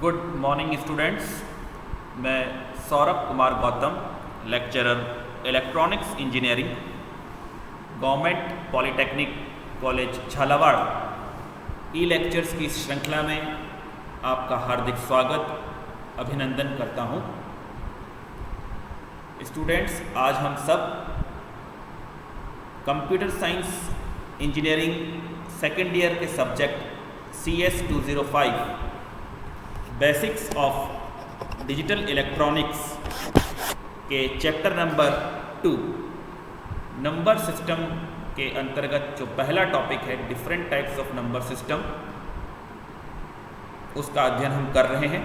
Good morning students. मैं Saurabh Kumar Gautam, lecturer electronics engineering, government polytechnic college Jhalawar e lectures की श्रृंखला में आपका हार्दिक स्वागत अभिनंदन करता हूं। स्टूडेंट्स, आज हम सब computer science engineering second year के subject CS 205 basics of digital electronics के चैप्टर नंबर 2 नंबर सिस्टम के अंतर्गत जो पहला टॉपिक है different types of number system, उसका अध्ययन हम कर रहे हैं।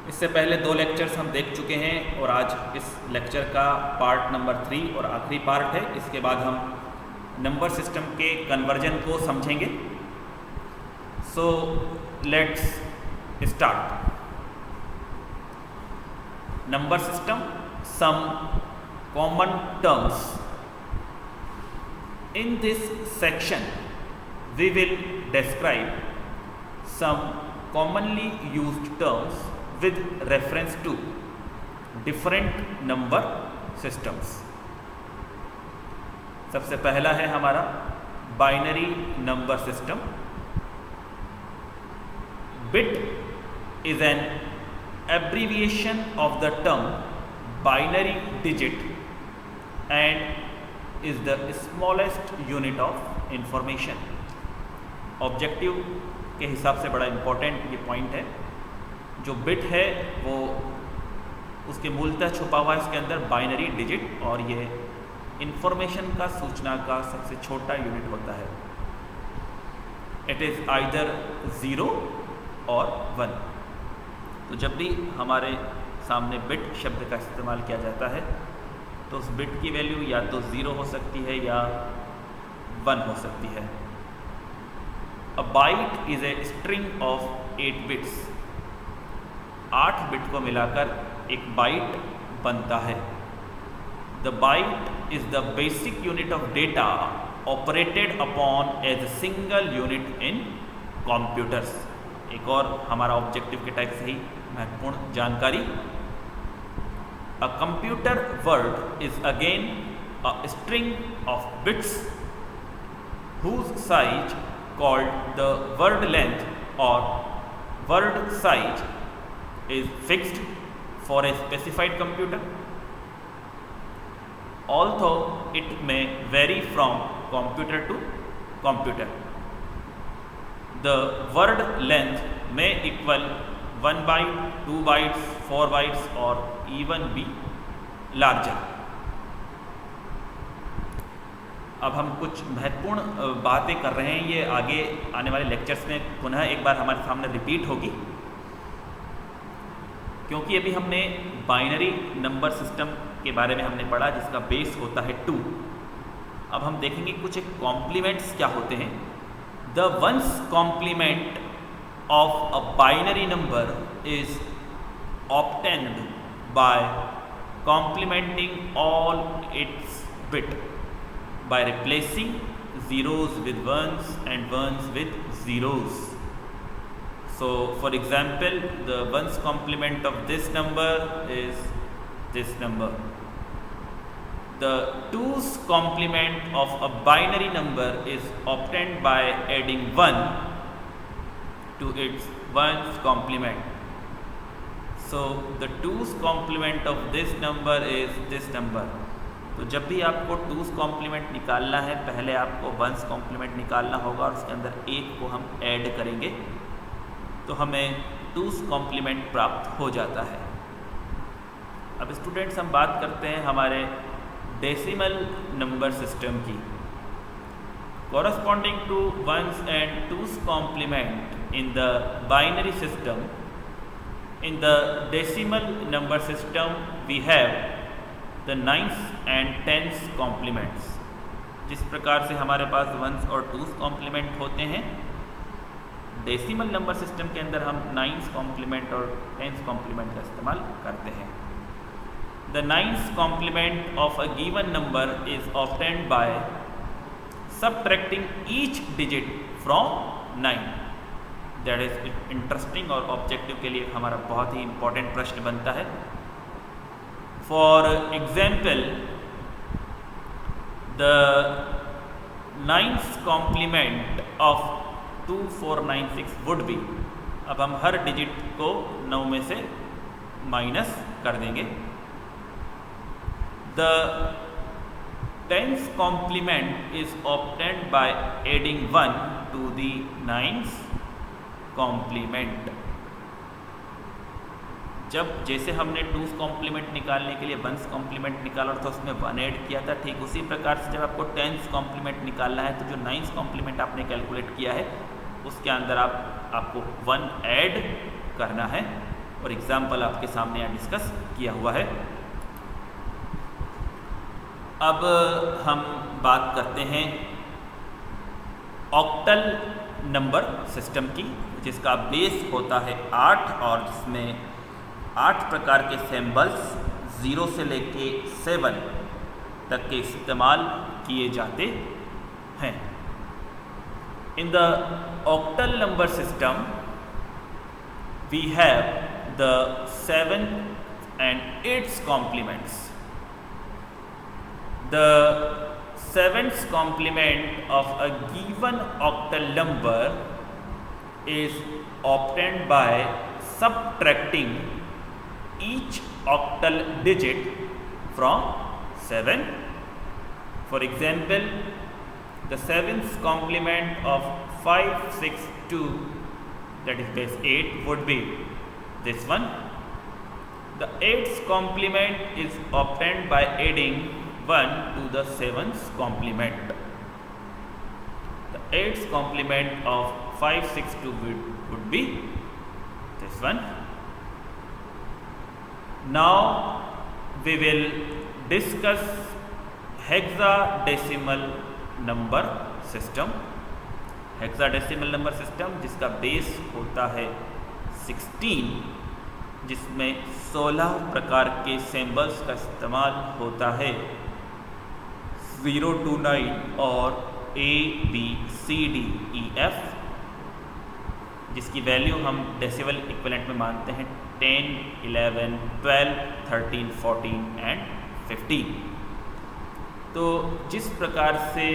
इससे पहले 2 लेक्चर्स हम देख चुके हैं और आज इस लेक्चर का पार्ट नंबर 3 और आखिरी पार्ट है। इसके बाद हम नंबर सिस्टम के कन्वर्जन को समझेंगे। So let's start. Number system, some common terms. In this section we will describe some commonly used terms with reference to different number systems। सबसे पहला है हमारा binary number system. Bit is an abbreviation of the term binary digit and is the smallest unit of information। Objective के हिसाब से बड़ा important ये point है। जो बिट है वो उसके मूलतः छुपा हुआ है इसके अंदर बाइनरी डिजिट, और ये इंफॉर्मेशन का सूचना का सबसे छोटा यूनिट होता है। इट इज़ आइदर 0 और 1। तो जब भी हमारे सामने बिट शब्द का इस्तेमाल किया जाता है तो उस बिट की वैल्यू या तो 0 हो सकती है या 1 हो सकती है। A byte is a string of 8 bits. 8 bit को मिलाकर एक बाइट बनता है। The byte is the basic unit of data operated upon as a single unit in computers. एक और हमारा ऑब्जेक्टिव के टाइप से ही महत्वपूर्ण जानकारी। A computer word is again a string of bits whose size called the word length or word size is fixed for a specified computer, although it may vary from computer to computer। The word length may equal 1 byte, 2 bytes, 4 bytes or even be larger। अब हम कुछ महत्वपूर्ण बातें कर रहे हैं, ये आगे आने वाले लेक्चर्स में पुनः एक बार हमारे सामने रिपीट होगी, क्योंकि अभी हमने बाइनरी नंबर सिस्टम के बारे में हमने पढ़ा जिसका बेस होता है 2। अब हम देखेंगे कुछ एक कॉम्प्लीमेंट्स क्या होते हैं। The one's complement of a binary number is obtained by complementing all its bit by replacing zeros with ones and ones with zeros। So for example, the ones complement of this number is this number। The twos complement of a binary number is obtained by adding 1 to its ones complement। So the twos complement of this number is this number। तो जब भी आपको twos complement निकालना है, पहले आपको ones complement निकालना होगा और उसके अंदर 1 को हम ऐड करेंगे तो हमें twos complement प्राप्त हो जाता है। अब स्टूडेंट्स, हम बात करते हैं हमारे डेसिमल नंबर सिस्टम की। Corresponding to ones and twos complement in the binary system, in the decimal number system we have the nines and tens complements। जिस प्रकार से हमारे पास ones और twos complement होते हैं, डेसिमल नंबर सिस्टम के अंदर हम नाइन्स कॉम्प्लीमेंट और टेंस कॉम्प्लीमेंट का इस्तेमाल करते हैं। The nines complement of a given number is obtained by subtracting each digit from 9। That is interesting और ऑब्जेक्टिव के लिए हमारा बहुत ही इंपॉर्टेंट प्रश्न बनता है। For example, the 9th complement of 2496 would be, अब हम हर डिजिट को 9 में से माइनस कर देंगे। The 10th complement is obtained by adding 1 to the 9th complement। जब जैसे हमने 2's complement निकालने के लिए 1's complement निकाला था, उसमें 1 ऐड किया था, ठीक उसी प्रकार से जब आपको 10th complement निकालना है तो जो 9th complement आपने कैलकुलेट किया है उसके अंदर आपको 1 ऐड करना है। और एग्जाम्पल आपके सामने यहाँ डिस्कस किया हुआ है। अब हम बात करते हैं ऑक्टल नंबर सिस्टम की, जिसका बेस होता है 8 और जिसमें 8 प्रकार के सिंबल्स 0 से लेके 7 तक के इस्तेमाल किए जाते हैं। In the octal number system we have the 7th and 8th complements। The 7th complement of a given octal number is obtained by subtracting each octal digit from 7. For example, the 7th complement of 562, that is base 8, would be this one. The 8th complement is obtained by adding 1 to the 7th complement. The 8th complement of 562 would be this one. Now we will discuss hexadecimal number system। Hexadecimal number system जिसका base होता है 16, जिसमें 16 प्रकार के symbols का इस्तेमाल होता है 0 to 9 और A B C D E F, जिसकी वैल्यू हम डेसिमल इक्विवेलेंट में मानते हैं 10, 11, 12, 13, 14 एंड 15। तो जिस प्रकार से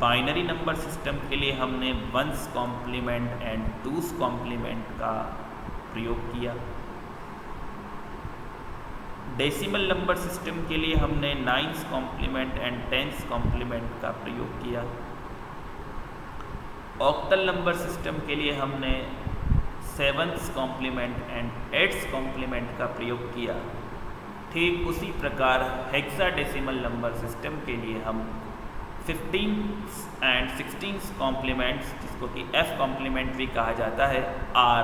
बाइनरी नंबर सिस्टम के लिए हमने 1's complement and 2's complement का प्रयोग किया, डेसिमल नंबर सिस्टम के लिए हमने 9th complement and 10th complement का प्रयोग किया, ऑक्टल नंबर सिस्टम के लिए हमने 7th complement and 8th complement का प्रयोग किया। ठीक उसी प्रकार हेक्साडेसिमल नंबर सिस्टम के लिए हम 15th एंड 16th कॉम्प्लीमेंट्स, जिसको कि F कॉम्प्लीमेंट भी कहा जाता है, are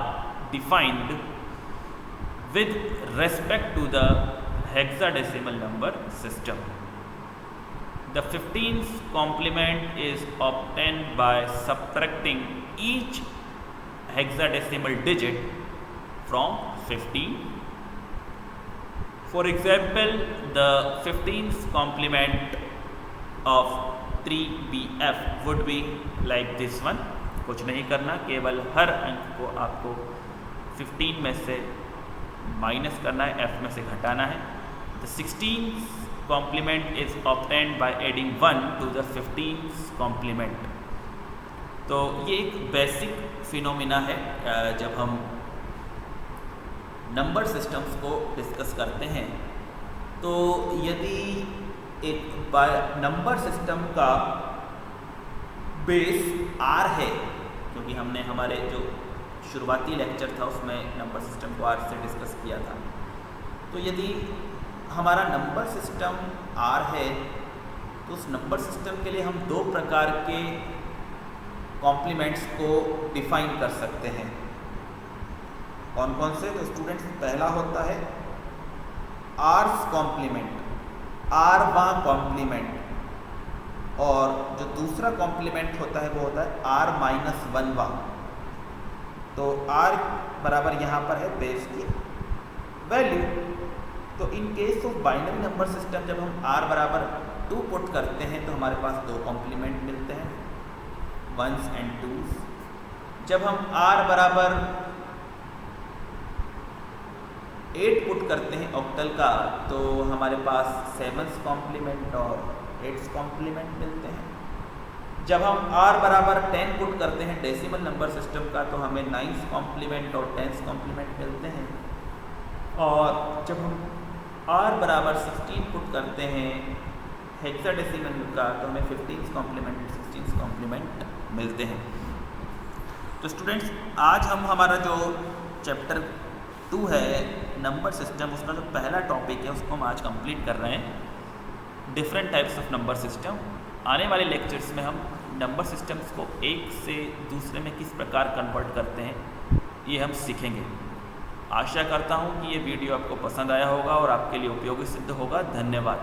defined with respect to the hexadecimal number system. The 15th complement is obtained by subtracting each hexadecimal digit from 15. For example, the 15th complement of 3BF would be like this one। कुछ नहीं करना, केवल हर अंक को आपको 15 में से minus करना है, F में से घटाना है। The 16th complement is obtained by adding 1 to the 15th complement। तो ये एक बेसिक फिनोमिना है जब हम नंबर सिस्टम्स को डिस्कस करते हैं। तो यदि एक नंबर सिस्टम का बेस R है, क्योंकि हमने हमारे जो शुरुआती लेक्चर था उसमें नंबर सिस्टम को R से डिस्कस किया था, तो यदि हमारा नंबर सिस्टम R है तो उस नंबर सिस्टम के लिए हम 2 प्रकार के कॉम्प्लीमेंट्स को डिफाइन कर सकते हैं। कौन कौन से? तो स्टूडेंट्स, पहला होता है R's कॉम्प्लीमेंट, R कॉम्प्लीमेंट, और जो दूसरा कॉम्प्लीमेंट होता है वो होता है R-1। तो R बराबर यहाँ पर है बेस की वैल्यू। तो in case of binary number system जब हम R बराबर 2 पुट करते हैं तो हमारे पास 2 कॉम्प्लीमेंट मिलते हैं, 1s एंड 2s। जब हम r बराबर 8 पुट करते हैं ऑक्टल का तो हमारे पास 7's कॉम्प्लीमेंट और 8's कॉम्प्लीमेंट मिलते हैं। जब हम r बराबर 10 पुट करते हैं डेसिमल नंबर सिस्टम का तो हमें 9's कॉम्प्लीमेंट और 10's कॉम्प्लीमेंट मिलते हैं। और जब हम r बराबर 16 पुट करते हैं हेक्साडेसिमल का तो हमें 15's कॉम्प्लीमेंट 16's कॉम्प्लीमेंट मिलते हैं। तो स्टूडेंट्स, आज हम हमारा जो चैप्टर 2 है नंबर सिस्टम, उसका जो पहला टॉपिक है उसको हम आज कंप्लीट कर रहे हैं, different types of number system. आने वाले लेक्चर्स में हम नंबर सिस्टम्स को एक से दूसरे में किस प्रकार कन्वर्ट करते हैं ये हम सीखेंगे। आशा करता हूँ कि ये वीडियो आपको पसंद आया होगा और आपके लिए उपयोगी सिद्ध होगा। धन्यवाद।